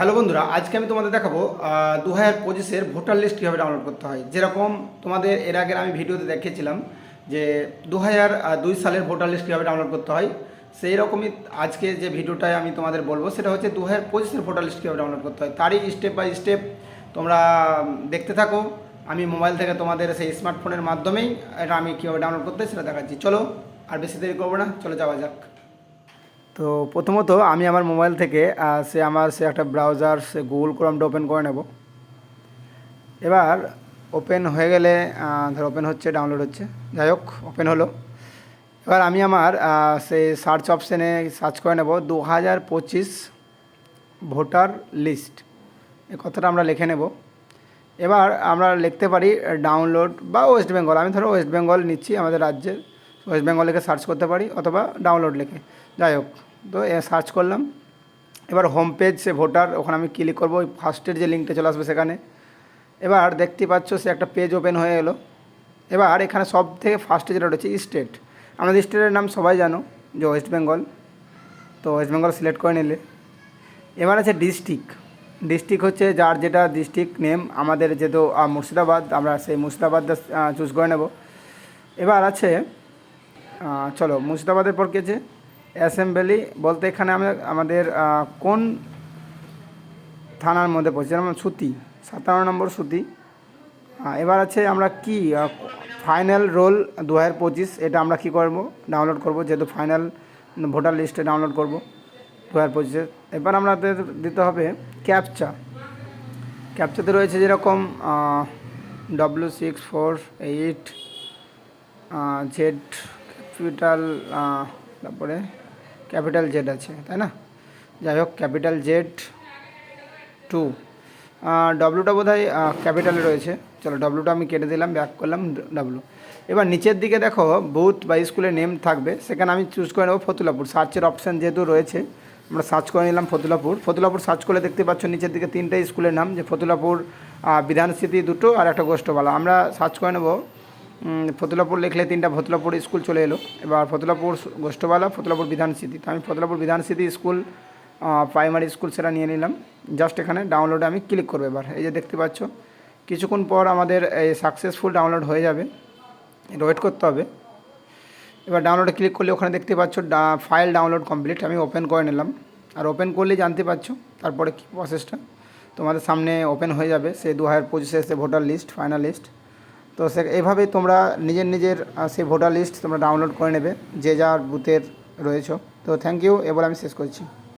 Hello বন্ধুরা, আজকে আমি তোমাদের দেখাবো 2025-এর ভোটার লিস্ট কীভাবে ডাউনলোড করতে হয়। যেরকম তোমাদের এর আগের আমি ভিডিওতে দেখিয়েছিলাম যে 2002 সালের ভোটার লিস্ট কীভাবে ডাউনলোড করতে হয়, সেই রকমই আজকে যে ভিডিওটায় আমি তোমাদের বলবো সেটা হচ্ছে 2025-এর ভোটার লিস্ট কীভাবে ডাউনলোড করতে হয়। তারই স্টেপ বাই স্টেপ তোমরা দেখতে থাকো। আমি মোবাইল থেকে তোমাদের সেই স্মার্টফোনের মাধ্যমেই এটা আমি কীভাবে ডাউনলোড করতে হয় সেটা দেখাচ্ছি। চলো আর বেশি দেরি করবো না, চলো যাওয়া যাক। তো প্রথমত আমি আমার মোবাইল থেকে সে একটা ব্রাউজার সে গুগল ক্রোমটা ওপেন করে নেব। এবার ওপেন হয়ে গেলে ধর ওপেন হচ্ছে, ডাউনলোড হচ্ছে, যাই হোক ওপেন হলো। এবার আমি আমার সেই সার্চ অপশানে সার্চ করে নেব 2025 ভোটার লিস্ট, এই কথাটা আমরা লিখে নেব। এবার আমরা লিখতে পারি ডাউনলোড বা ওয়েস্ট বেঙ্গল। আমি ধরো ওয়েস্ট বেঙ্গল নিচ্ছি, আমাদের রাজ্যের ওয়েস্ট বেঙ্গল লিখে সার্চ করতে পারি, অথবা ডাউনলোড লিখে, যাই হোক। তো সার্চ করলাম। এবার হোম পেজ সে ভোটার, ওখানে আমি ক্লিক করবো, ওই ফার্স্টের যে লিঙ্কটা চলে আসবে সেখানে। এবার দেখতে পাচ্ছ সে একটা পেজ ওপেন হয়ে এলো। এবার এখানে সব থেকে ফার্স্টে যেটা রয়েছে স্টেট, আমাদের স্টেটের নাম সবাই জানো যে ওয়েস্ট বেঙ্গল, তো ওয়েস্ট বেঙ্গল সিলেক্ট করে নিলে। এবার আছে ডিস্ট্রিক্ট। ডিস্ট্রিক্ট হচ্ছে যার যেটা ডিস্ট্রিক্ট নেম, আমাদের যেহেতু মুর্শিদাবাদ, আমরা সেই মুর্শিদাবাদটা চুজ করে নেব। এবার আছে চলো মুর্শিদাবাদের পর কি আছে অ্যাসেম্বলি, বলতে এখানে আমাদের কোন থানার মধ্যে পড়ছে, যেমন সুতি 57 নম্বর সুতি। এবার আছে আমরা কি ফাইনাল রোল 2025, এটা আমরা কি করব, ডাউনলোড করব, যেহেতু ফাইনাল ভোটার লিস্টে ডাউনলোড করব 2025-এর। এবার আমাদের দিতে হবে ক্যাপচা। ক্যাপচাতে রয়েছে যেরকম W648 জেড ক্যাপিটাল, তারপরে ক্যাপিটাল জেড আছে, তাই না? যাই হোক ক্যাপিটাল Z2, ডব্লুটা বোধ হয় ক্যাপিটালে রয়েছে। চলো ডব্লুটা আমি কেটে দিলাম, ব্যাক করলাম ডব্লু। এবার নিচের দিকে দেখো বুথ বা স্কুলের নেম থাকবে, সেখানে আমি চুজ করে নেবো ফতুল্লাপুর। সার্চের অপশান যেহেতু রয়েছে, আমরা সার্চ করে নিলাম ফতুল্লাপুর। ফতুল্লাপুর সার্চ করলে দেখতে পাচ্ছ নিচের দিকে 3টে স্কুলের নাম, যে ফতুল্লাপুর, বিধানস্মৃতি 2টো, আর একটা গোষ্ঠবালা। আমরা সার্চ করে নেবো ফতুল্লাপুর, লিখলে 3টা ফতুল্লাপুর স্কুল চলে এলো। এবার ফতুল্লাপুর গোষ্ঠবালা, ফতুল্লাপুর বিধানস্মৃতি, তো আমি ফতুল্লাপুর বিধানস্মৃতি স্কুল প্রাইমারি স্কুল সেটা নিয়ে নিলাম। জাস্ট এখানে ডাউনলোডে আমি ক্লিক করবো। এবার এই যে দেখতে পাচ্ছ কিছুক্ষণ পর আমাদের এই সাকসেসফুল ডাউনলোড হয়ে যাবে, এটা ওয়েট করতে হবে। এবার ডাউনলোডে ক্লিক করলে ওখানে দেখতে পাচ্ছ ফাইল ডাউনলোড কমপ্লিট, আমি ওপেন করে নিলাম। আর ওপেন করলেই জানতে পারছো তারপরে কী প্রসেসটা তোমাদের সামনে ওপেন হয়ে যাবে, সেই 2025-এর সে ভোটার লিস্ট, ফাইনাল লিস্ট। তো এইভাবেই তোমরা নিজের সেই ভোটার লিস্ট তোমরা ডাউনলোড করে নেবে, যে যার বুথের রয়েছে। তো থ্যাংক ইউ, এবার আমি শেষ করছি।